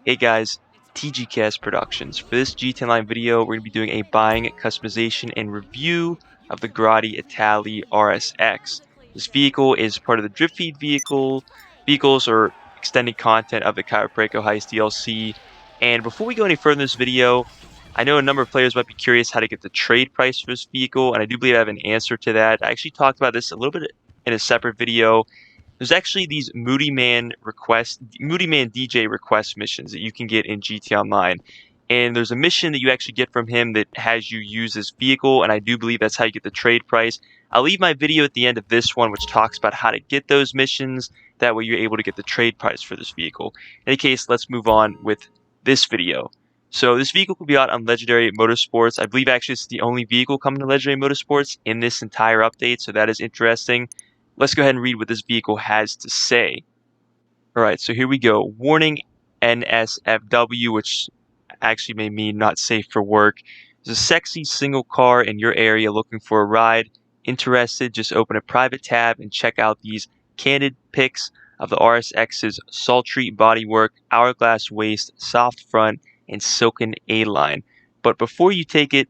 Hey guys, TGCast Productions. For this GT Line video, we're going to be doing a buying, customization, and review of the Grotti Itali RSX. This vehicle is part of the Drip Feed vehicles or extended content of the Chiropractic Heist DLC. And before we go any further in this video, I know a number of players might be curious how to get the trade price for this vehicle, and I do believe I have an answer to that. I actually talked about this a little bit in a separate video. There's actually these Moody Man DJ request missions that you can get in GT Online. And there's a mission that you actually get from him that has you use this vehicle, and I do believe that's how you get the trade price. I'll leave my video at the end of this one which talks about how to get those missions. That way you're able to get the trade price for this vehicle. In any case, let's move on with this video. So this vehicle will be out on Legendary Motorsports. I believe actually it's the only vehicle coming to Legendary Motorsports in this entire update, so that is interesting. Let's go ahead and read what this vehicle has to say. Alright, so here we go. Warning NSFW, which actually may mean not safe for work. There's a sexy single car in your area looking for a ride. Interested? Just open a private tab and check out these candid pics of the RSX's sultry bodywork, hourglass waist, soft front, and silken A-line. But before you take it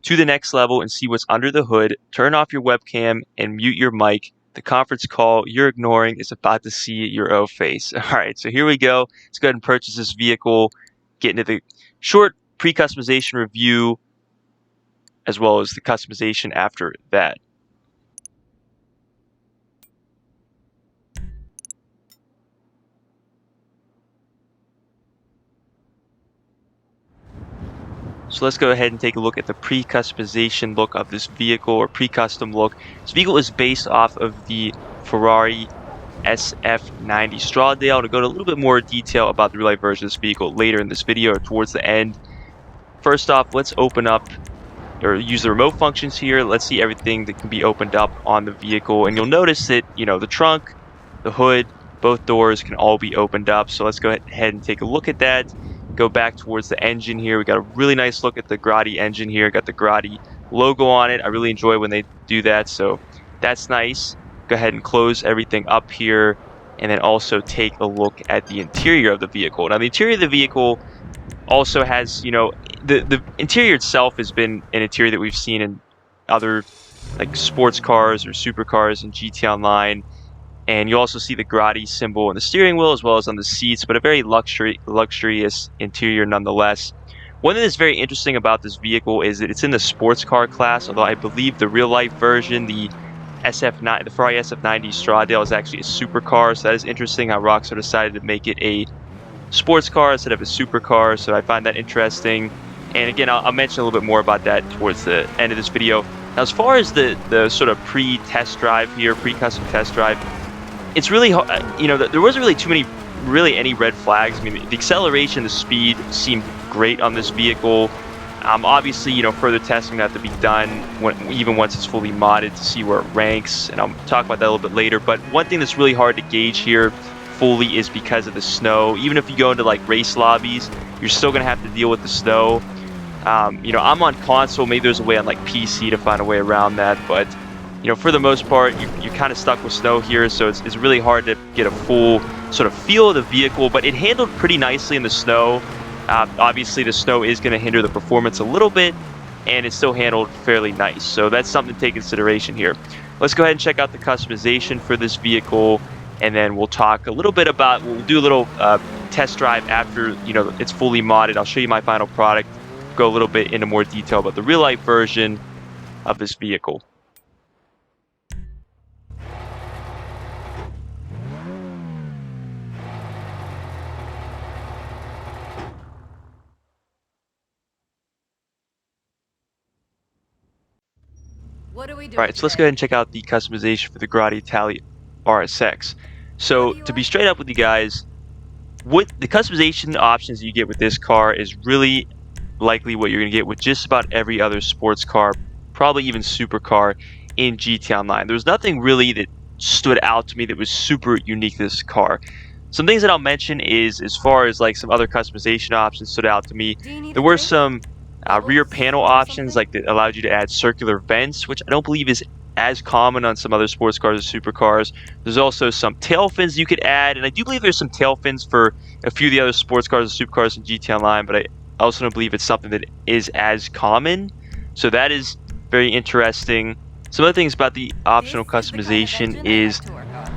to the next level and see what's under the hood, turn off your webcam and mute your mic. The conference call you're ignoring is about to see your O face. Alright, so here we go. Let's go ahead and purchase this vehicle, get into the short pre-customization review, as well as the customization after that. So let's go ahead and take a look at the pre-customization look of this vehicle, or pre-custom look. This vehicle is based off of the Ferrari SF90 Stradale. I'll go into a little bit more detail about the real-life version of this vehicle later in this video or towards the end. First off, let's open up or use the remote functions here. Let's see everything that can be opened up on the vehicle, and you'll notice that the trunk, the hood, both doors can all be opened up. So let's go ahead and take a look at that. Go back towards the engine here. We got a really nice look at the Grotti engine here. Got the Grotti logo on it. I really enjoy when they do that, so that's nice. Go ahead and close everything up here, and then also take a look at the interior of the vehicle. Now the interior of the vehicle also has, the interior itself has been an interior that we've seen in other like sports cars or supercars in GT Online. And you also see the Grotti symbol on the steering wheel as well as on the seats, but a very luxurious interior nonetheless. One thing that's very interesting about this vehicle is that it's in the sports car class, although I believe the real-life version, the Ferrari SF90 Stradale, is actually a supercar. So that is interesting how Rockstar decided to make it a sports car instead of a supercar, so I find that interesting. And again, I'll mention a little bit more about that towards the end of this video. Now, as far as the sort of pre-test drive here, pre-custom test drive, it's really, there wasn't really any red flags. I mean, the acceleration, the speed seemed great on this vehicle. Obviously, further testing will have to be done even once it's fully modded to see where it ranks, and I'll talk about that a little bit later. But one thing that's really hard to gauge here fully is because of the snow. Even if you go into like race lobbies, you're still gonna have to deal with the snow. I'm on console. Maybe there's a way on like PC to find a way around that, but for the most part, you're kind of stuck with snow here, so it's really hard to get a full sort of feel of the vehicle, but it handled pretty nicely in the snow. Obviously, the snow is going to hinder the performance a little bit, and it still handled fairly nice, so that's something to take consideration here. Let's go ahead and check out the customization for this vehicle, and then we'll talk a little bit about, we'll do a little test drive after it's fully modded. I'll show you my final product, go a little bit into more detail about the real-life version of this vehicle. Alright, so let's go ahead and check out the customization for the Grotti Itali RSX. So, to be straight up with you guys, what the customization options you get with this car is really likely what you're going to get with just about every other sports car, probably even supercar in GT Online. There was nothing really that stood out to me that was super unique to this car. Some things that I'll mention is, as far as like some other customization options stood out to me, there were some rear panel options like that allowed you to add circular vents, which I don't believe is as common on some other sports cars or supercars. There's also some tail fins you could add, and I do believe there's some tail fins for a few of the other sports cars and supercars in GT Online, but I also don't believe it's something that is as common. So that is very interesting. Some other things about the optional customization is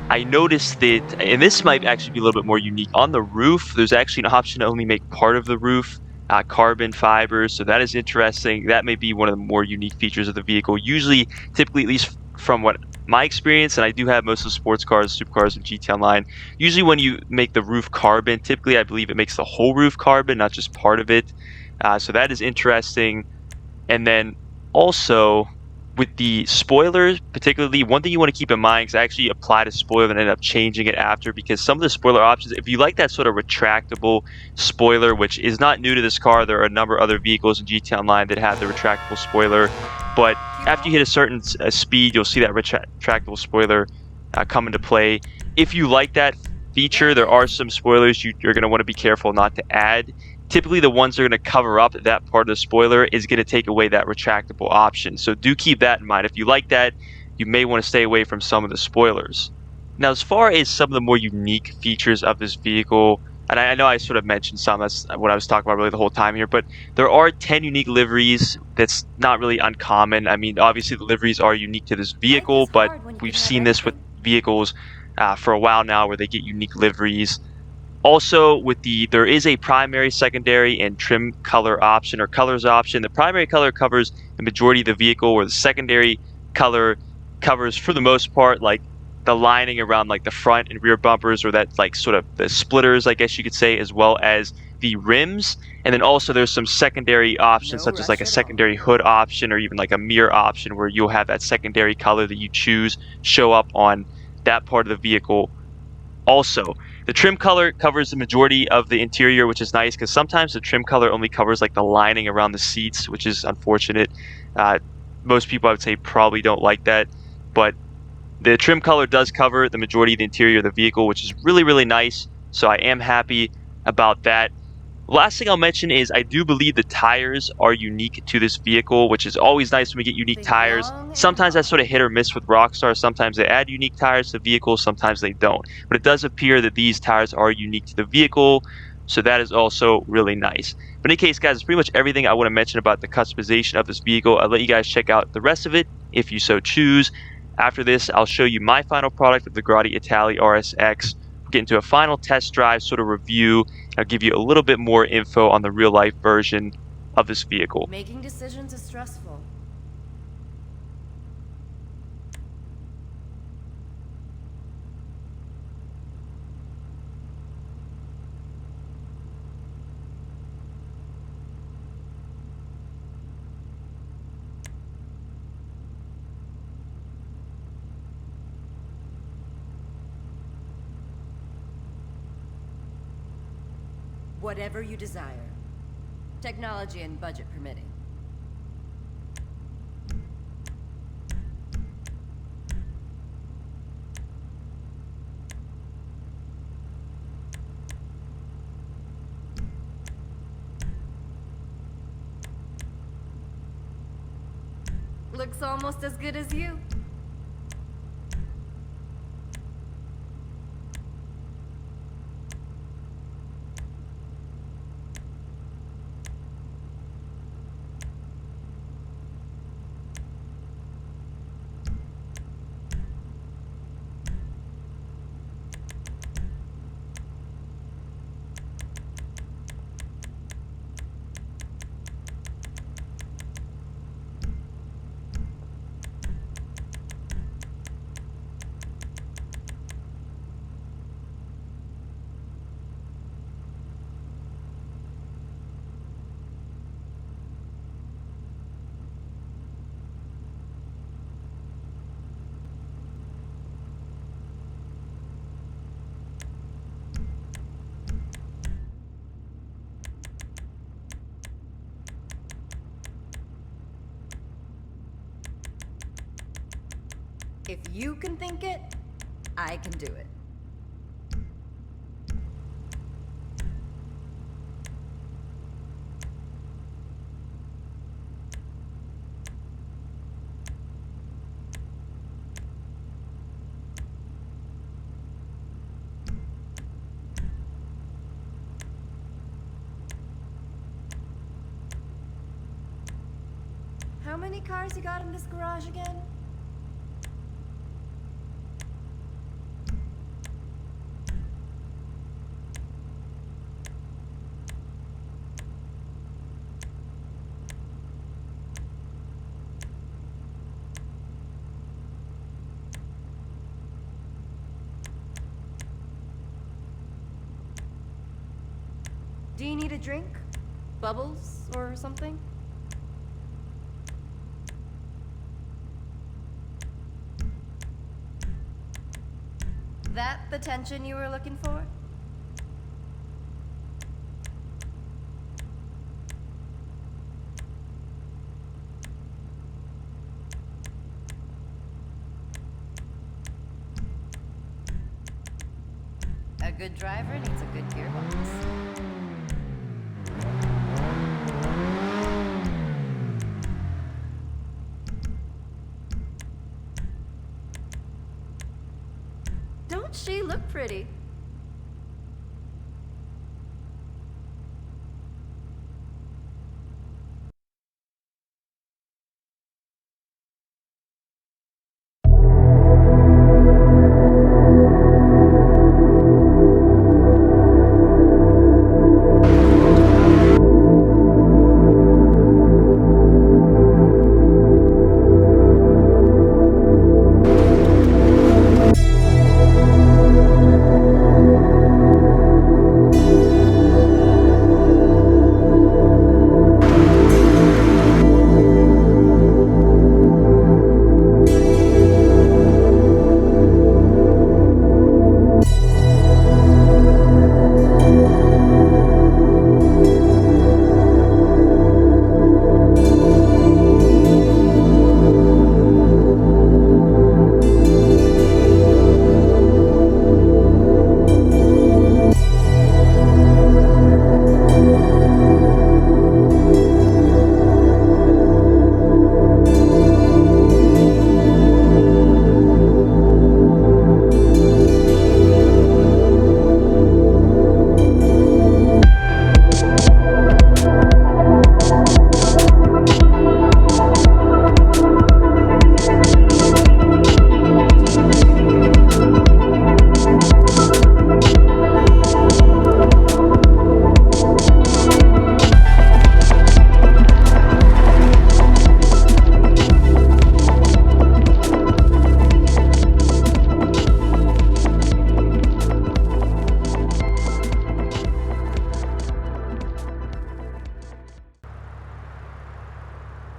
I noticed that, and this might actually be a little bit more unique, on the roof, there's actually an option to only make part of the roof carbon fiber. So that is interesting. That may be one of the more unique features of the vehicle. Usually, typically, at least from what my experience, and I do have most of the sports cars, supercars, and GT Online, usually when you make the roof carbon, typically I believe it makes the whole roof carbon, not just part of it. So that is interesting. And then also with the spoilers, particularly, one thing you want to keep in mind, because I actually applied a spoiler and ended up changing it after, because some of the spoiler options, if you like that sort of retractable spoiler, which is not new to this car, there are a number of other vehicles in GT Online that have the retractable spoiler, but after you hit a certain speed, you'll see that retractable spoiler come into play. If you like that feature, there are some spoilers you're going to want to be careful not to add. Typically, the ones that are going to cover up that part of the spoiler is going to take away that retractable option. So do keep that in mind. If you like that, you may want to stay away from some of the spoilers. Now, as far as some of the more unique features of this vehicle, and I know I sort of mentioned some, that's what I was talking about really the whole time here, but there are 10 unique liveries. That's not really uncommon. I mean, obviously the liveries are unique to this vehicle, but we've seen this with vehicles for a while now where they get unique liveries. Also, there is a primary, secondary, and trim color option or colors option. The primary color covers the majority of the vehicle, or the secondary color covers, for the most part, like the lining around like the front and rear bumpers, or that like sort of the splitters, I guess you could say, as well as the rims. And then also there's some secondary options, such as like a secondary hood option or even like a mirror option, where you'll have that secondary color that you choose show up on that part of the vehicle. Also, the trim color covers the majority of the interior, which is nice, because sometimes the trim color only covers like the lining around the seats, which is unfortunate. Most people, I would say, probably don't like that, but the trim color does cover the majority of the interior of the vehicle, which is really, really nice. So I am happy about that. Last thing I'll mention is I do believe the tires are unique to this vehicle, which is always nice when we get unique tires. Sometimes that's sort of hit or miss with Rockstar. Sometimes they add unique tires to the vehicle, sometimes they don't. But it does appear that these tires are unique to the vehicle, so that is also really nice. But in any case, guys, it's pretty much everything I want to mention about the customization of this vehicle. I'll let you guys check out the rest of it if you so choose. After this, I'll show you my final product of the Grotti Itali RSX. Get into a final test drive sort of review. I'll give you a little bit more info on the real life version of this vehicle. Making decisions is stressful. Whatever you desire. Technology and budget permitting. Looks almost as good as you. If you can think it, I can do it. many cars you got in this garage again? Do you need a drink? Bubbles or something? That the tension you were looking for? A good driver needs a good gearbox. Don't she look pretty?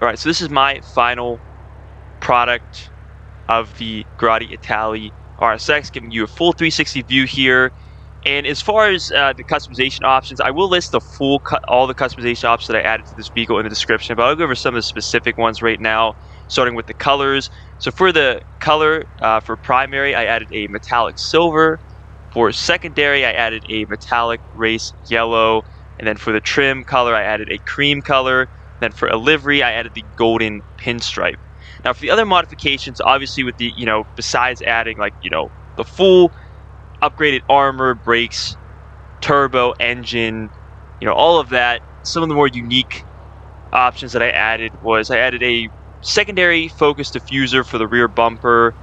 Alright, so this is my final product of the Grotti Itali RSX, giving you a full 360 view here. And as far as the customization options, I will list all the customization options that I added to this vehicle in the description, but I'll go over some of the specific ones right now, starting with the colors. So for the color, for primary, I added a metallic silver. For secondary, I added a metallic race yellow. And then for the trim color, I added a cream color. Then for a livery, I added the golden pinstripe. Now for the other modifications, obviously with the, besides adding the full upgraded armor, brakes, turbo, engine, all of that, some of the more unique options that I added was I added a secondary focus diffuser for the rear bumper.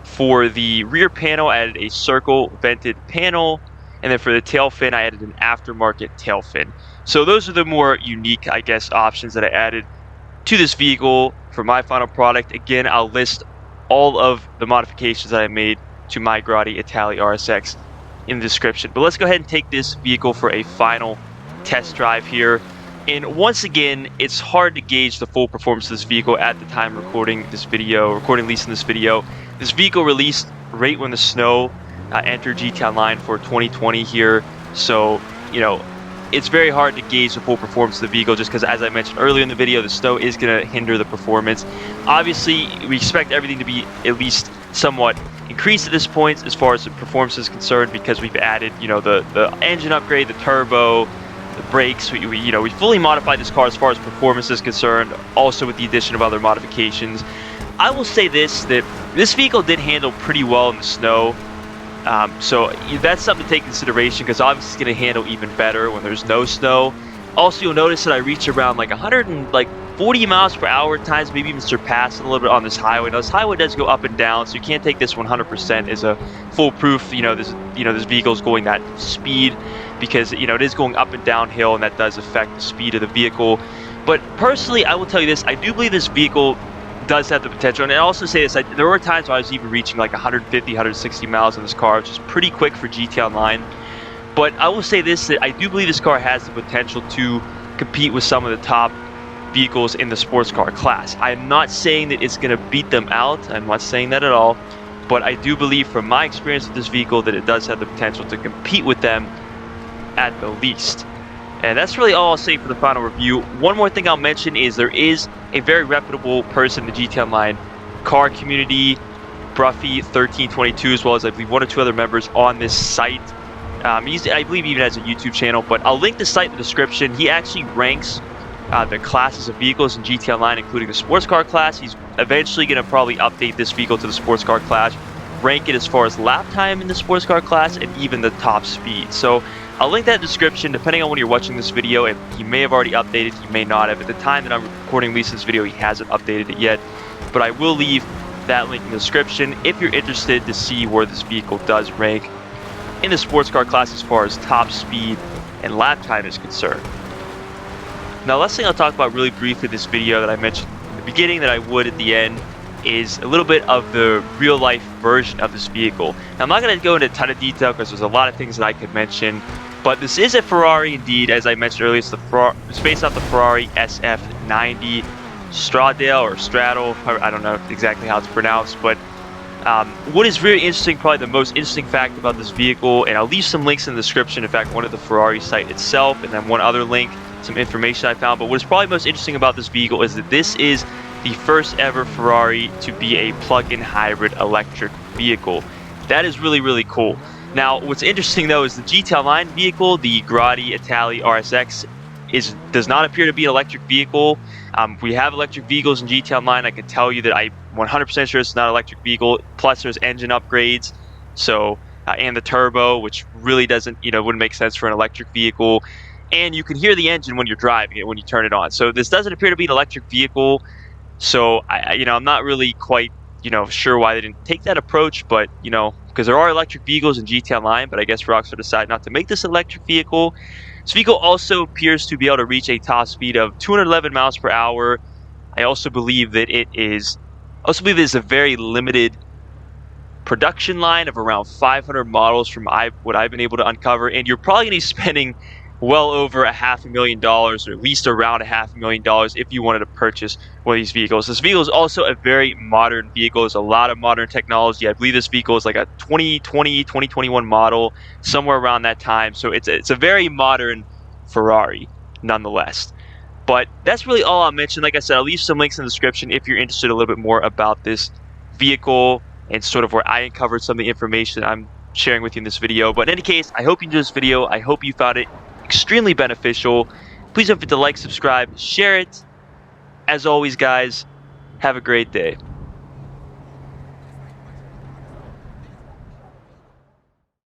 For the rear panel, I added a circle vented panel. And then for the tail fin, I added an aftermarket tail fin. So those are the more unique, I guess, options that I added to this vehicle for my final product. Again, I'll list all of the modifications that I made to my Grotti Itali RSX in the description. But let's go ahead and take this vehicle for a final test drive here. And once again, it's hard to gauge the full performance of this vehicle at the time releasing this video. This vehicle released right when the snow entered GT Online for 2020 here. So, it's very hard to gauge the full performance of the vehicle just because, as I mentioned earlier in the video, the snow is going to hinder the performance. Obviously, we expect everything to be at least somewhat increased at this point as far as the performance is concerned, because we've added, the engine upgrade, the turbo, the brakes. We fully modified this car as far as performance is concerned, also with the addition of other modifications. I will say that this vehicle did handle pretty well in the snow. So that's something to take into consideration, because obviously it's going to handle even better when there's no snow. Also, you'll notice that I reach around like 100 and 40 miles per hour at times, maybe even surpass it a little bit on this highway. Now, this highway does go up and down, so you can't take this 100% as a foolproof. This vehicle is going that speed, because it is going up and downhill, and that does affect the speed of the vehicle. But personally, I will tell you this: I do believe this vehicle does have the potential. And I also say this: there were times where I was even reaching like 150, 160 miles in this car, which is pretty quick for GT Online. But I will say this: that I do believe this car has the potential to compete with some of the top vehicles in the sports car class. I'm not saying that it's going to beat them out. I'm not saying that at all. But I do believe, from my experience with this vehicle, that it does have the potential to compete with them at the least. And that's really all I'll say for the final review. One more thing I'll mention is there is a very reputable person in the GT Online car community, Bruffy1322, as well as I believe 1 or 2 other members on this site. I believe even has a YouTube channel, but I'll link the site in the description. He actually ranks the classes of vehicles in GT Online, including the sports car class. He's eventually going to probably update this vehicle to the sports car class, rank it as far as lap time in the sports car class, and even the top speed. So I'll link that in the description, depending on when you're watching this video. And he may have already updated, he may not have. At the time that I'm recording this video, he hasn't updated it yet. But I will leave that link in the description if you're interested to see where this vehicle does rank in the sports car class as far as top speed and lap time is concerned. Now, last thing I'll talk about really briefly in this video that I mentioned in the beginning that I would at the end is a little bit of the real life version of this vehicle. Now, I'm not going to go into a ton of detail because there's a lot of things that I could mention, but this is a Ferrari indeed. As I mentioned earlier, it's based off the Ferrari SF90 Stradale or Stradale. I don't know exactly how it's pronounced, but what is very interesting, probably the most interesting fact about this vehicle, and I'll leave some links in the description, in fact, one at the Ferrari site itself, and then one other link, some information I found. But what is probably most interesting about this vehicle is that this is the first ever Ferrari to be a plug-in hybrid electric vehicle. That is really, really cool. Now, what's interesting though is the GT Online vehicle, the Grotti Itali RSX, does not appear to be an electric vehicle. We have electric vehicles in GT Online. I can tell you that I'm 100% sure it's not an electric vehicle. Plus, there's engine upgrades, so and the turbo, which really doesn't, wouldn't make sense for an electric vehicle. And you can hear the engine when you're driving it when you turn it on. So this doesn't appear to be an electric vehicle. So I'm not really quite sure why they didn't take that approach, but because there are electric vehicles in GT Online, but I guess Rockstar decided not to make this electric vehicle. This vehicle also appears to be able to reach a top speed of 211 miles per hour. I also believe that it is a very limited production line of around 500 models from what I've been able to uncover, and you're probably going to be spending well over $500,000, or at least around $500,000 if you wanted to purchase one of these vehicles. This vehicle is also a very modern vehicle. There's a lot of modern technology. I believe this vehicle is like a 2020, 2021 model, somewhere around that time. So it's a very modern Ferrari nonetheless. But that's really all I'll mention. Like I said, I'll leave some links in the description if you're interested a little bit more about this vehicle and sort of where I uncovered some of the information I'm sharing with you in this video. But in any case, I hope you enjoyed this video. I hope you found it extremely beneficial. Please don't forget to like, subscribe, share it. As always, guys, have a great day.